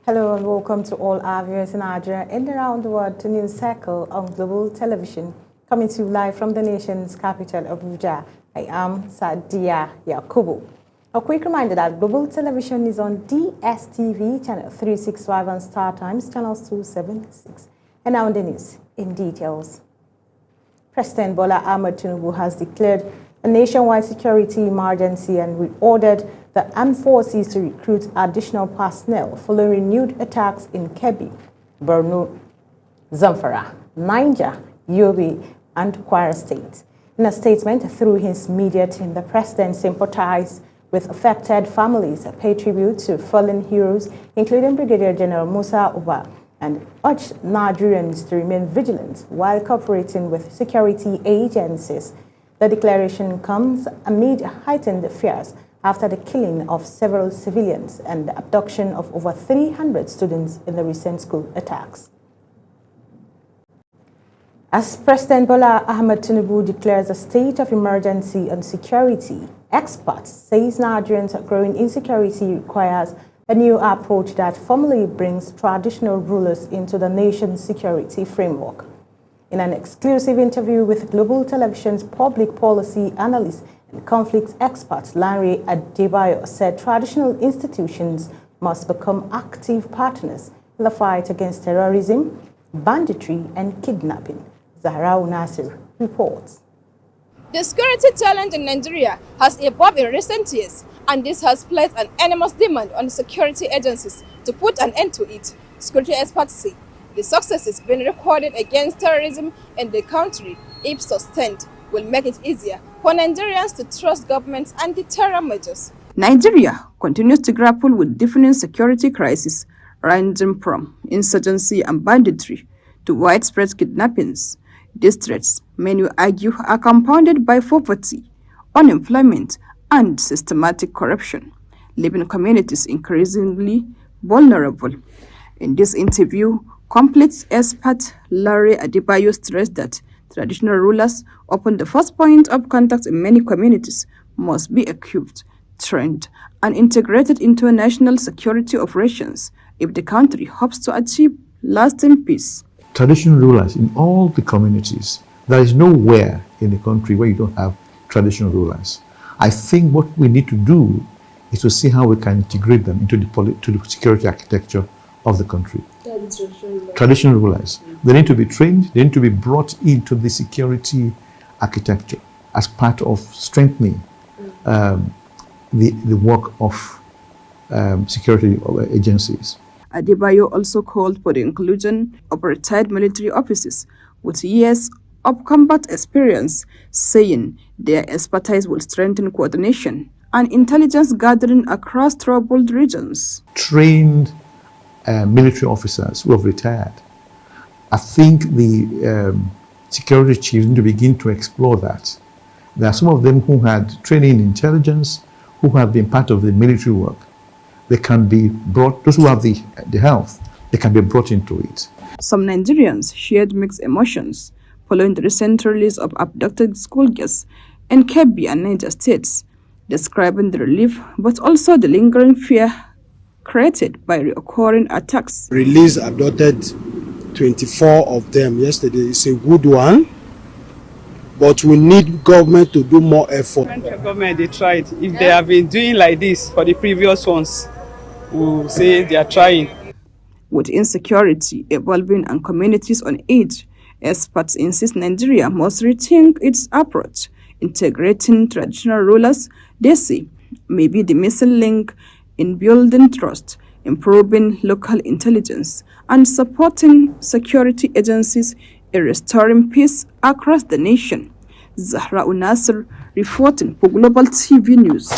Hello and welcome to all our viewers in Nigeria and around the world to News Circle on Global Television, coming to you live from the nation's capital, Abuja. I am Sadia Yakubu. A quick reminder that Global Television is on DSTV channel 365 and Star Times channels 276. And now the news in details. President Bola Ahmed Tinubu has declared a nationwide security emergency and reordered the armed forces to recruit additional personnel following renewed attacks in Kebbi, Borno, Zamfara, Niger, Yobe, and Kwara State. In a statement through his media team, the president sympathized with affected families, paid tribute to fallen heroes, including Brigadier General Musa Uba, and urged Nigerians to remain vigilant while cooperating with security agencies. The declaration comes amid heightened fears after the killing of several civilians and the abduction of over 300 students in the recent school attacks. As President Bola Ahmed Tinubu declares a state of emergency on security, experts say Nigerians' growing insecurity requires a new approach that formally brings traditional rulers into the nation's security framework. In an exclusive interview with Global Television's public policy analyst and conflict expert Larry Adebayo said traditional institutions must become active partners in the fight against terrorism, banditry, and kidnapping. Zahra Nasir reports. The security challenge in Nigeria has evolved in recent years, and this has placed an enormous demand on the security agencies to put an end to it. Security experts say the successes being recorded against terrorism in the country, if sustained, will make it easier for Nigerians to trust government's anti-terror measures. Nigeria continues to grapple with deepening security crises ranging from insurgency and banditry to widespread kidnappings. These threats, many argue, are compounded by poverty, unemployment, and systematic corruption, leaving communities increasingly vulnerable. In this interview, conflict expert Larry Adebayo stressed that traditional rulers, often the first point of contact in many communities, must be equipped, trained, and integrated into national security operations if the country hopes to achieve lasting peace. Traditional rulers in all the communities. There is nowhere in the country where you don't have traditional rulers. I think what we need to do is to see how we can integrate them into the security architecture of the country. Traditional rulers. They need to be trained, they need to be brought into the security architecture as part of strengthening the work of security agencies. Adebayo also called for the inclusion of retired military officers with years of combat experience, saying their expertise will strengthen coordination and intelligence gathering across troubled regions. Trained military officers who have retired. I think the security chiefs need to begin to explore that. There are some of them who had training in intelligence, who have been part of the military work. They can be brought, those who have the health, they can be brought into it. Some Nigerians shared mixed emotions following the recent release of abducted schoolgirls in Kebbi and Niger states, describing the relief but also the lingering fear created by recurring attacks. Release abducted 24 of them yesterday. It's a good one, but we need government to do more effort. Government, they tried. If they have been doing like this for the previous ones, we'll say they are trying. With insecurity evolving and communities on edge, experts insist Nigeria must rethink its approach. Integrating traditional rulers, they say, may be the missing link in building trust, improving local intelligence, and supporting security agencies in restoring peace across the nation. Zahra Nasir reporting for Global TV News.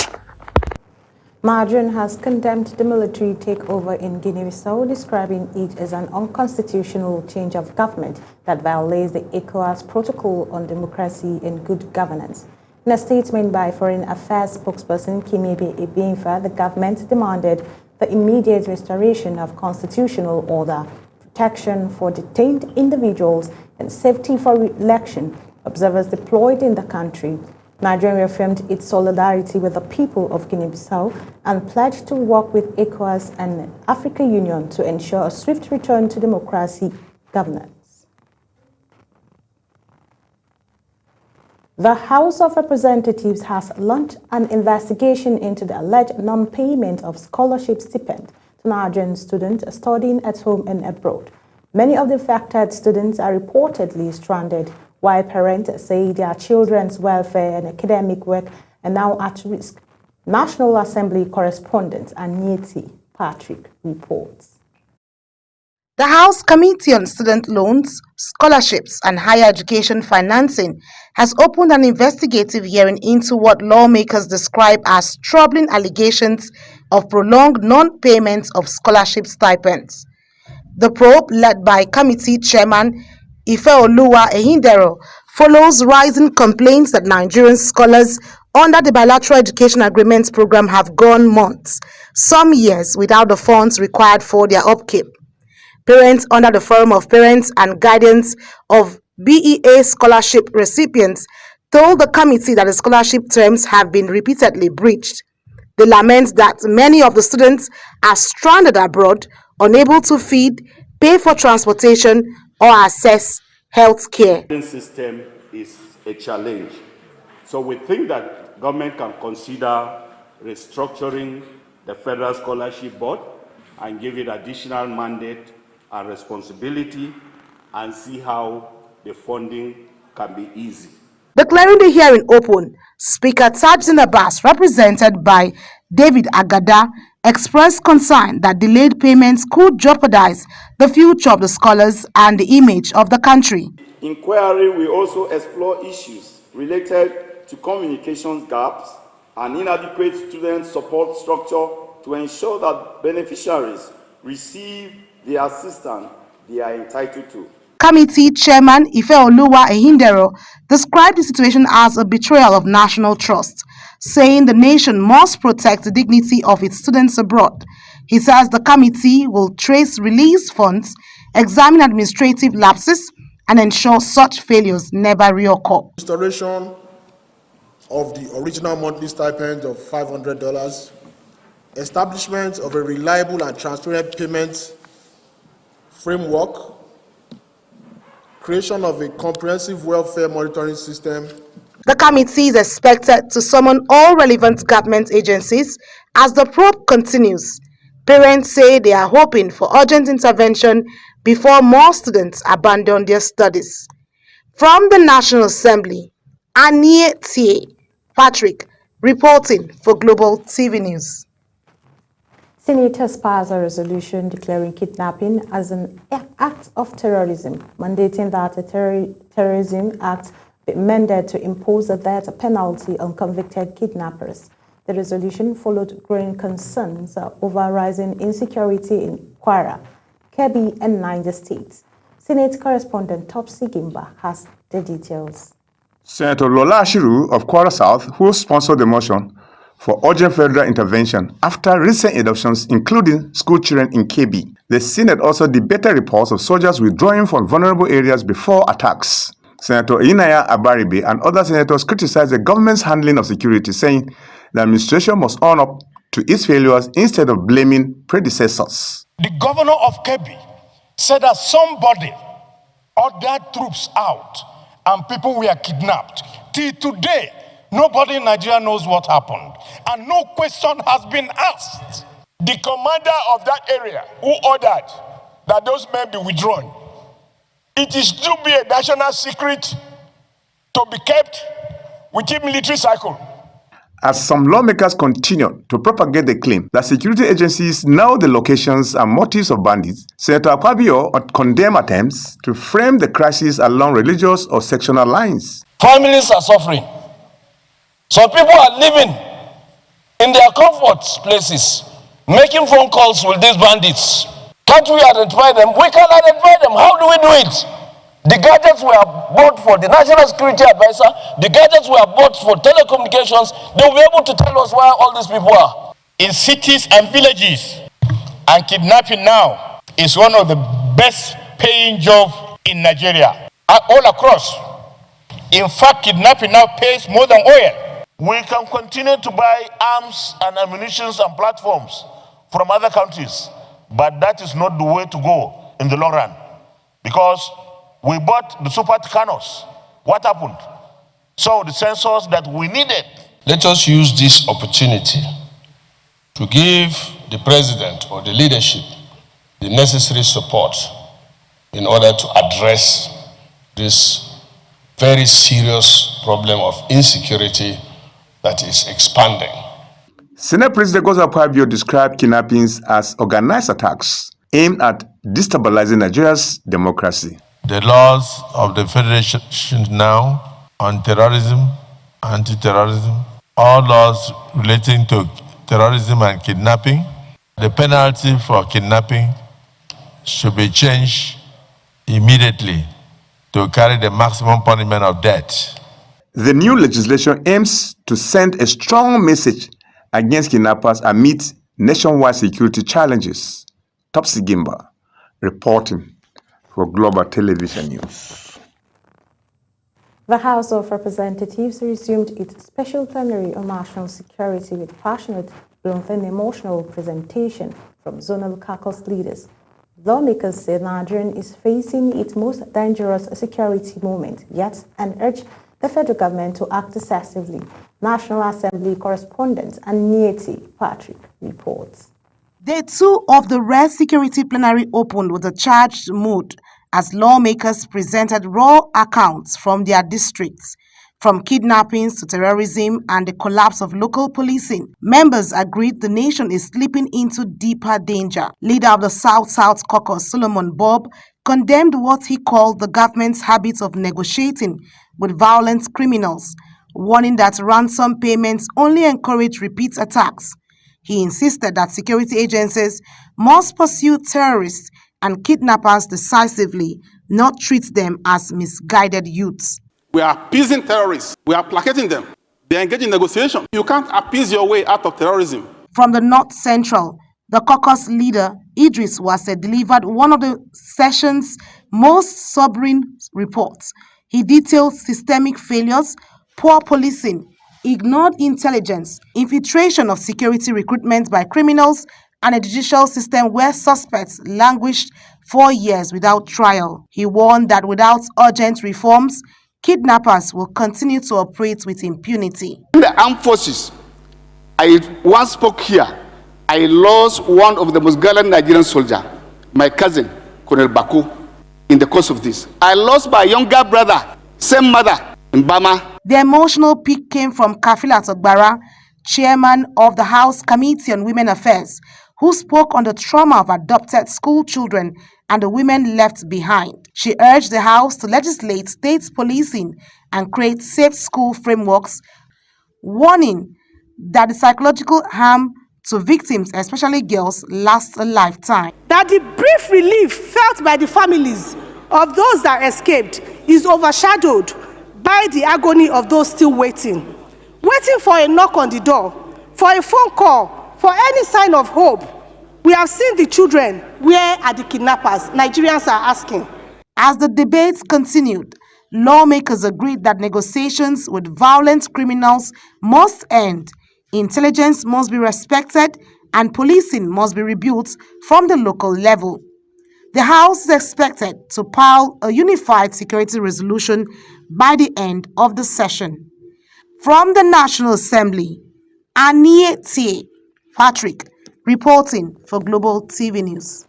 Madrin has condemned the military takeover in Guinea-Bissau, describing it as an unconstitutional change of government that violates the ECOWAS Protocol on Democracy and Good Governance. In a statement by Foreign Affairs spokesperson Kimebe Ebimfa, the government demanded the immediate restoration of constitutional order, protection for detained individuals, and safety for re-election observers deployed in the country. Nigeria reaffirmed its solidarity with the people of Guinea-Bissau and pledged to work with ECOWAS and African Union to ensure a swift return to democracy governance. The House of Representatives has launched an investigation into the alleged non-payment of scholarship stipend to Nigerian students studying at home and abroad. Many of the affected students are reportedly stranded, while parents say their children's welfare and academic work are now at risk. National Assembly correspondent Anieti Patrick reports. The House Committee on Student Loans, Scholarships and Higher Education Financing has opened an investigative hearing into what lawmakers describe as troubling allegations of prolonged non-payment of scholarship stipends. The probe, led by Committee Chairman Ifeoluwa Ehindero, follows rising complaints that Nigerian scholars under the Bilateral Education Agreements program have gone months, some years, without the funds required for their upkeep. Parents under the Forum of Parents and Guardians of BEA scholarship recipients told the committee that the scholarship terms have been repeatedly breached. They lament that many of the students are stranded abroad, unable to feed, pay for transportation, or access health care. The system is a challenge. So we think that government can consider restructuring the Federal Scholarship Board and give it additional mandate and responsibility and see how the funding can be easy. Declaring the hearing open, Speaker Tajudeen Abbas, represented by David Agada, expressed concern that delayed payments could jeopardize the future of the scholars and the image of the country. Inquiry will also explore issues related to communications gaps and inadequate student support structure to ensure that beneficiaries receive the assistance they are entitled to. Committee Chairman Ifeoluwa Ehindero described the situation as a betrayal of national trust, saying the nation must protect the dignity of its students abroad. He says the committee will trace release funds, examine administrative lapses, and ensure such failures never reoccur. Restoration of the original monthly stipend of $500, establishment of a reliable and transparent payment framework, creation of a comprehensive welfare monitoring system. The committee is expected to summon all relevant government agencies as the probe continues. Parents say they are hoping for urgent intervention before more students abandon their studies. From the National Assembly, Anieti Patrick reporting for Global TV News. Senators passed a resolution declaring kidnapping as an act of terrorism, mandating that the Terrorism Act be amended to impose a death penalty on convicted kidnappers. The resolution followed growing concerns over rising insecurity in Kwara, Kebbi, and Niger states. Senate correspondent Topsy Gimba has the details. Senator Lola Ashiru of Kwara South, who sponsored the motion for urgent federal intervention after recent eruptions, including school children in Kebbi. The Senate also debated reports of soldiers withdrawing from vulnerable areas before attacks. Senator Inaya Abaribe and other senators criticized the government's handling of security, saying the administration must own up to its failures instead of blaming predecessors. The governor of Kebbi said that somebody ordered troops out and people were kidnapped. Till today, nobody in Nigeria knows what happened, and no question has been asked. The commander of that area who ordered that those men be withdrawn, it is to be a national secret to be kept within military cycle. As some lawmakers continue to propagate the claim that security agencies know the locations and motives of bandits, Senator Akpabio condemned attempts to frame the crisis along religious or sectional lines. Families are suffering. Some people are living in their comfort places, making phone calls with these bandits. Can't we identify them? We can identify them. How do we do it? The gadgets were bought for the National Security Advisor. The gadgets were bought for telecommunications. They will be able to tell us where all these people are. In cities and villages. And kidnapping now is one of the best paying jobs in Nigeria. All across. In fact, kidnapping now pays more than oil. We can continue to buy arms and ammunition and platforms from other countries, but that is not the way to go in the long run. Because we bought the Super Tucanos. What happened? So the sensors that we needed. Let us use this opportunity to give the president or the leadership the necessary support in order to address this very serious problem of insecurity that is expanding. Senate President Godswill Akpabio described kidnappings as organized attacks aimed at destabilizing Nigeria's democracy. The laws of the Federation now on terrorism, anti-terrorism, all laws relating to terrorism and kidnapping, the penalty for kidnapping should be changed immediately to carry the maximum punishment of death. The new legislation aims to send a strong message against kidnappers amid nationwide security challenges. Topsy Gimba, reporting for Global Television News. The House of Representatives resumed its special plenary on national security with passionate, blunt and emotional presentation from zonal caucus leaders. Lawmakers say Nigeria is facing its most dangerous security moment yet and urge the federal government to act decisively. National Assembly correspondent Anieti Patrick reports. Day 2 of the rare security plenary opened with a charged mood as lawmakers presented raw accounts from their districts. From kidnappings to terrorism and the collapse of local policing, members agreed the nation is slipping into deeper danger. Leader of the South-South Caucus, Solomon Bob, condemned what he called the government's habit of negotiating with violent criminals, warning that ransom payments only encourage repeat attacks. He insisted that security agencies must pursue terrorists and kidnappers decisively, not treat them as misguided youths. We are appeasing terrorists. We are placating them. They engage in negotiation. You can't appease your way out of terrorism. From the North Central, the caucus leader, Idris Wase, delivered one of the session's most sobering reports. He detailed systemic failures, poor policing, ignored intelligence, infiltration of security recruitment by criminals, and a judicial system where suspects languished 4 years without trial. He warned that without urgent reforms, kidnappers will continue to operate with impunity. In the armed forces, I once spoke here. I lost one of the most gallant Nigerian soldiers, my cousin, Colonel Baku, in the course of this. I lost my younger brother, same mother, in Bama. The emotional peak came from Kafilat Ogbara, chairman of the House Committee on Women Affairs, who spoke on the trauma of adopted school children and the women left behind. She urged the House to legislate state policing and create safe school frameworks, warning that the psychological harm to victims, especially girls, lasts a lifetime. That the brief relief felt by the families of those that escaped is overshadowed by the agony of those still waiting for a knock on the door, for a phone call, for any sign of hope. We have seen the children. Where are the kidnappers? Nigerians are asking. As the debates continued, lawmakers agreed that negotiations with violent criminals must end, intelligence must be respected, and policing must be rebuilt from the local level. The House is expected to file a unified security resolution by the end of the session. From the National Assembly, Anieti Patrick, reporting for Global TV News.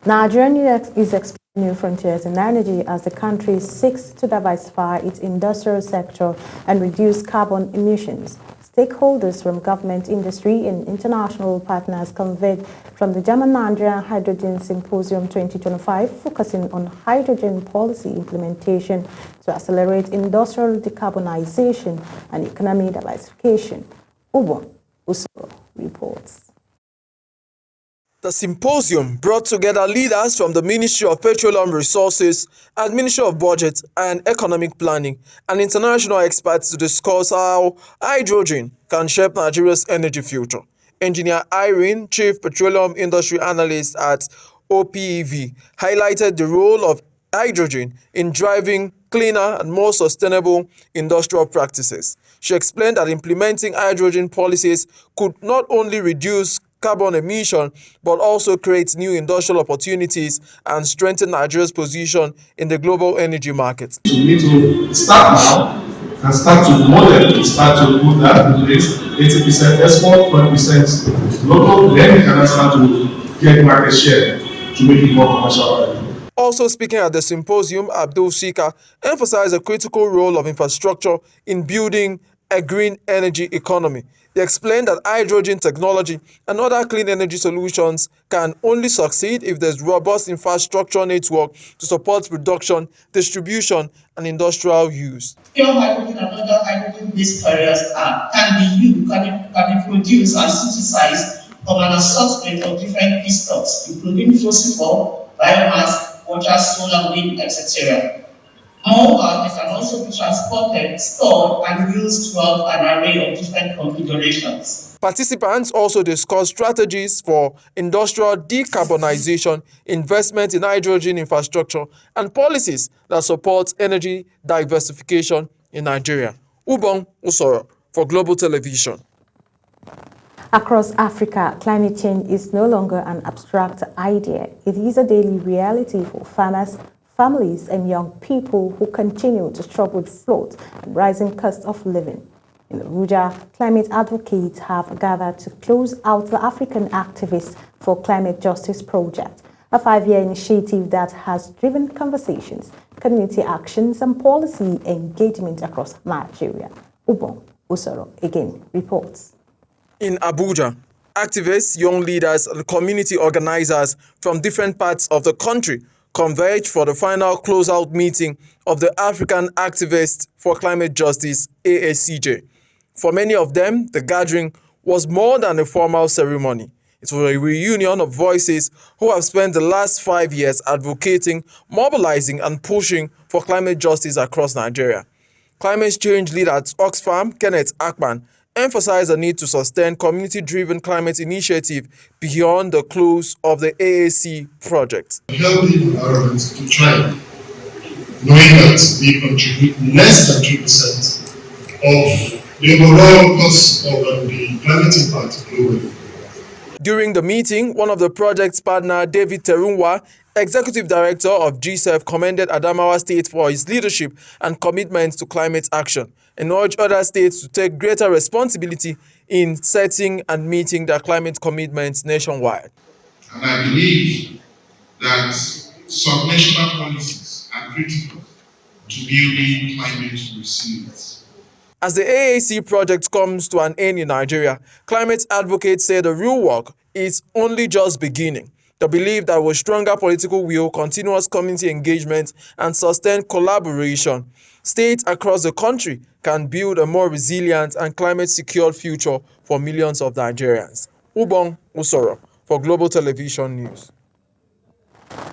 Nigeria is exploring new frontiers in energy as the country seeks to diversify its industrial sector and reduce carbon emissions. Stakeholders from government, industry, and international partners convened from the German-Nigerian Hydrogen Symposium 2025, focusing on hydrogen policy implementation to accelerate industrial decarbonization and economic diversification. Ubon Usoro reports. The symposium brought together leaders from the Ministry of Petroleum Resources and Ministry of Budget and Economic Planning and international experts to discuss how hydrogen can shape Nigeria's energy future. Engineer Irene, Chief Petroleum Industry Analyst at OPEV, highlighted the role of hydrogen in driving cleaner and more sustainable industrial practices. She explained that implementing hydrogen policies could not only reduce carbon emission, but also create new industrial opportunities and strengthen Nigeria's position in the global energy market. We need to start now and start to model, start to put that in place, 80% export, 20% local, then we can start to get market share to make it more commercial. Also speaking at the symposium, Abdul Shika emphasized the critical role of infrastructure in building a green energy economy. They explained that hydrogen technology and other clean energy solutions can only succeed if there's robust infrastructure network to support production, distribution, and industrial use. Pure hydrogen and other hydrogen-based carriers can be produced and synthesized from an assortment of different feedstocks, including fossil fuel, biomass, water, solar, wind, etc. Moreover, they can also be transported, stored, and used throughout an array of different configurations. Participants also discussed strategies for industrial decarbonization, investment in hydrogen infrastructure, and policies that support energy diversification in Nigeria. Ubong Usoro for Global Television. Across Africa, climate change is no longer an abstract idea. It is a daily reality for farmers, families, and young people who continue to struggle with floods and rising costs of living. In Abuja, climate advocates have gathered to close out the African Activists for Climate Justice Project, a 5-year initiative that has driven conversations, community actions, and policy engagement across Nigeria. Ubong Usoro again reports. In Abuja, activists, young leaders, and community organizers from different parts of the country converged for the final closeout meeting of the African Activists for Climate Justice, AACJ. For many of them, the gathering was more than a formal ceremony. It was a reunion of voices who have spent the last 5 years advocating, mobilizing, and pushing for climate justice across Nigeria. Climate change leader at Oxfam, Kenneth Akpan, emphasized the need to sustain community-driven climate initiative beyond the close of the AAC project. Help the environment to thrive, knowing that we contribute less than 2% of the overall cost of the climate impact globally. During the meeting, one of the project's partner, David Terunwa, Executive Director of GSEF, commended Adamawa State for its leadership and commitment to climate action and urged other states to take greater responsibility in setting and meeting their climate commitments nationwide. And I believe that subnational policies are critical to building climate resilience. As the AAC project comes to an end in Nigeria, climate advocates say the real work is only just beginning. They believe that with stronger political will, continuous community engagement, and sustained collaboration, states across the country can build a more resilient and climate-secure future for millions of Nigerians. Ubong Usoro for Global Television News.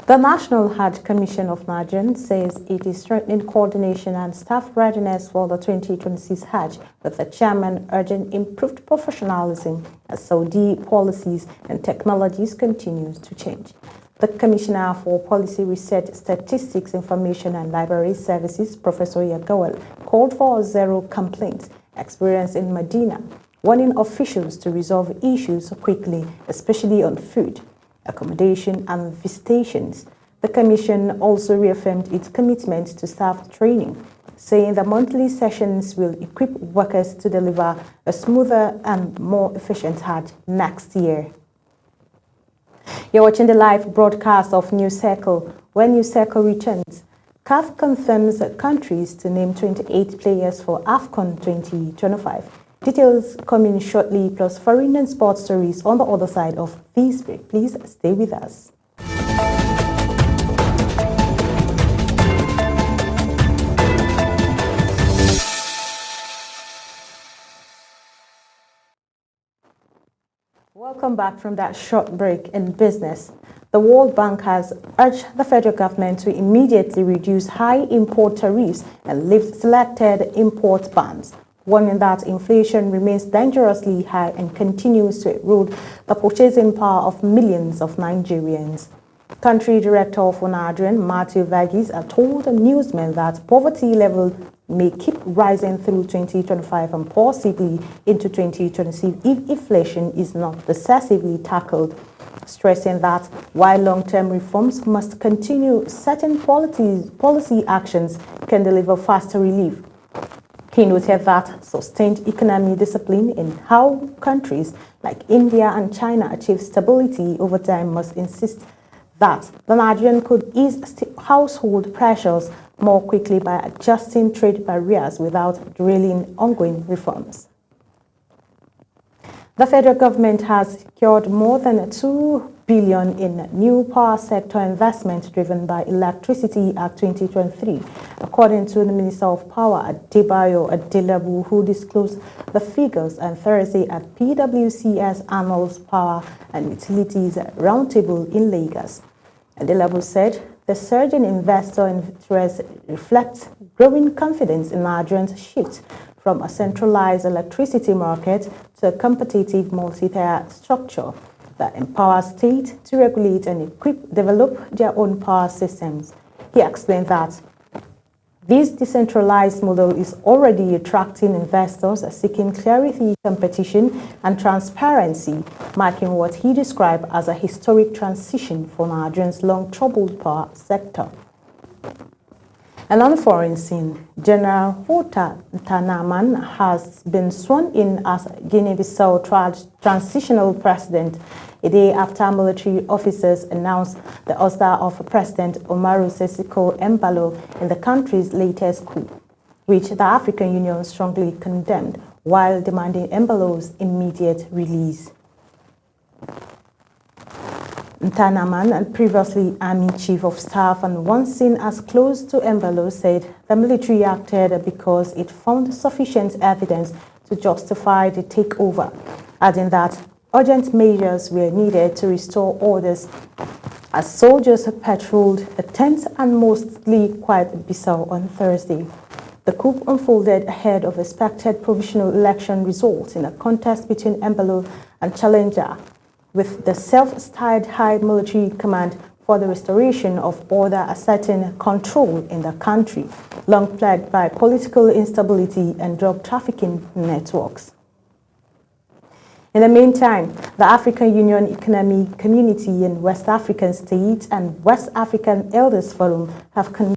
The National Hajj Commission of Nigeria says it is strengthening coordination and staff readiness for the 2026 Hajj, with the chairman urging improved professionalism as Saudi policies and technologies continue to change. The Commissioner for Policy Research, Statistics, Information and Library Services, Professor Yagawal, called for zero complaints experience in Medina, warning officials to resolve issues quickly, especially on food, accommodation and visitations. The Commission also reaffirmed its commitment to staff training, saying the monthly sessions will equip workers to deliver a smoother and more efficient Hajj next year. You're watching the live broadcast of News Circle. When News Circle returns, CAF confirms countries to name 28 players for AFCON 2025. Details coming shortly, plus foreign and sports stories on the other side of this break. Please stay with us. Welcome back from that short break in business. The World Bank has urged the federal government to immediately reduce high import tariffs and lift selected import bans, warning that inflation remains dangerously high and continues to erode the purchasing power of millions of Nigerians. Country Director of Onadren, Matthew Vagis, told newsmen that poverty level may keep rising through 2025 and possibly into 2026 if inflation is not decisively tackled, stressing that while long-term reforms must continue, certain policy actions can deliver faster relief. He noted that sustained economic discipline in how countries like India and China achieve stability over time must insist that the Nigerian could ease household pressures more quickly by adjusting trade barriers without derailing ongoing reforms. The federal government has secured more than $2 billion in new power sector investment driven by Electricity Act 2023, according to the Minister of Power, Adebayo Adelabu, who disclosed the figures on Thursday at PwC's annual Power and Utilities Roundtable in Lagos. Adelabu said the surge in investor interest reflects growing confidence in Nigerians' shift from a centralized electricity market to a competitive multi-tier structure that empowers states to regulate and develop their own power systems. He explained that this decentralized model is already attracting investors seeking clarity, competition, and transparency, marking what he described as a historic transition for Nigeria's long-troubled power sector. And on the foreign scene, General Hota Ntanaman has been sworn in as Guinea-Bissau transitional president a day after military officers announced the ouster of President Umaru Sissoco Embalo in the country's latest coup, which the African Union strongly condemned while demanding Embalo's immediate release. Ntanaman, previously Army Chief of Staff and once seen as close to Embalo, said the military acted because it found sufficient evidence to justify the takeover, adding that urgent measures were needed to restore orders as soldiers patrolled a tense and mostly quiet Bissau on Thursday. The coup unfolded ahead of expected provisional election results in a contest between Embalo and challenger, with the self-styled High Military Command for the Restoration of Order asserting control in the country, long plagued by political instability and drug trafficking networks. In the meantime, the African Union Economic Community and West African States and West African Elders Forum have condemned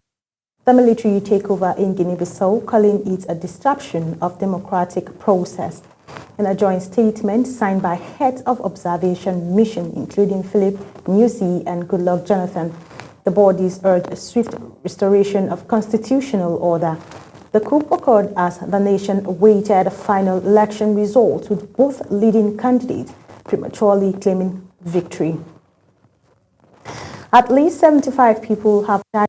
the military takeover in Guinea-Bissau, calling it a disruption of democratic process. In a joint statement signed by heads of observation mission, including Philip Nyusi and Goodluck Jonathan, the bodies urged a swift restoration of constitutional order. The coup occurred as the nation awaited final election results, with both leading candidates prematurely claiming victory. At least 75 people have died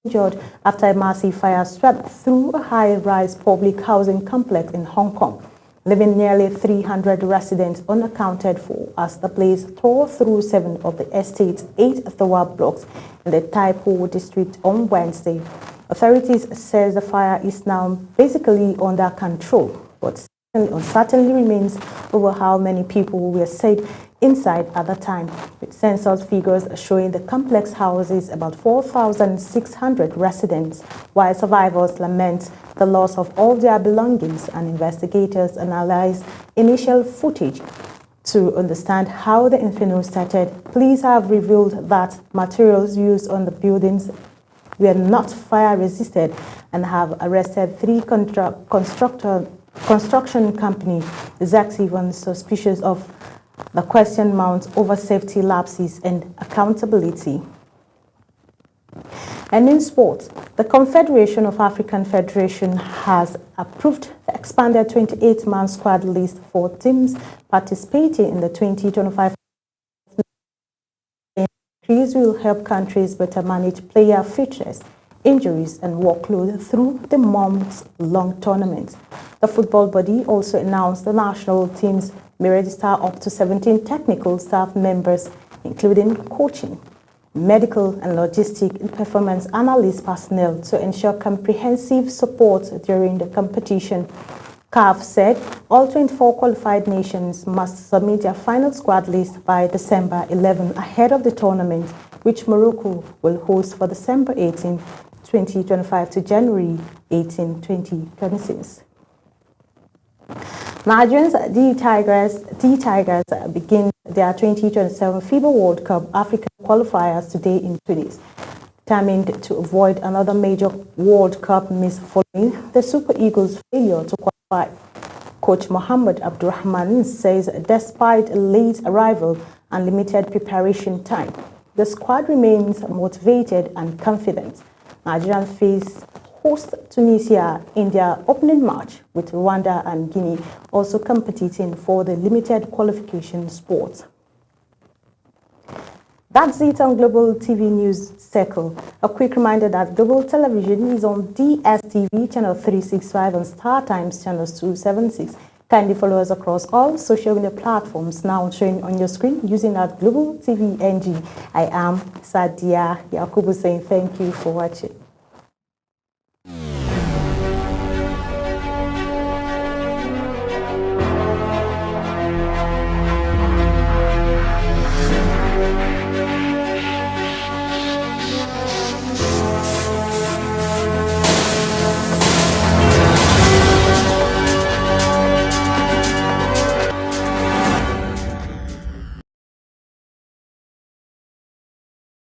injured after a massive fire swept through a high-rise public housing complex in Hong Kong, leaving nearly 300 residents unaccounted for as the blaze tore through 7 of the estate's 8 tower blocks in the Tai Po district on Wednesday. Authorities say the fire is now basically under control, but uncertainty remains over how many people were stayed inside at the time, with census figures showing the complex houses about 4,600 residents, while survivors lament the loss of all their belongings and investigators analyze initial footage to understand how the inferno started. Police have revealed that materials used on the buildings were not fire resistant and have arrested 3 construction company executives on suspicious of the question mounts over safety lapses and accountability. And in sports, the Confederation of African Federations has approved the expanded 28-man squad list for teams participating in the 2025. Increase will help countries better manage player fitness, injuries, and workload through the months-long tournament. The football body also announced the national teams may register up to 17 technical staff members, including coaching, medical and logistic and performance analyst personnel, to ensure comprehensive support during the competition. CAF said all 24 qualified nations must submit their final squad list by December 11 ahead of the tournament, which Morocco will host for December 18, 2025 to January 18, 2026. Nigerians, the Tigers begin their 2027 FIBA World Cup African qualifiers today in Tunis, determined to avoid another major World Cup miss following the Super Eagles' failure to qualify. Coach Mohamed Abdurrahman says despite a late arrival and limited preparation time, the squad remains motivated and confident. Nigerians face host Tunisia in their opening match, with Rwanda and Guinea also competing for the limited qualification spot. That's it on Global TV News Circle. A quick reminder that Global Television is on DSTV channel 365 and Star Times channels 276. Kindly follow us across all social media platforms now showing on your screen using that Global TV NG. I am Sadia Yakubu saying thank you for watching.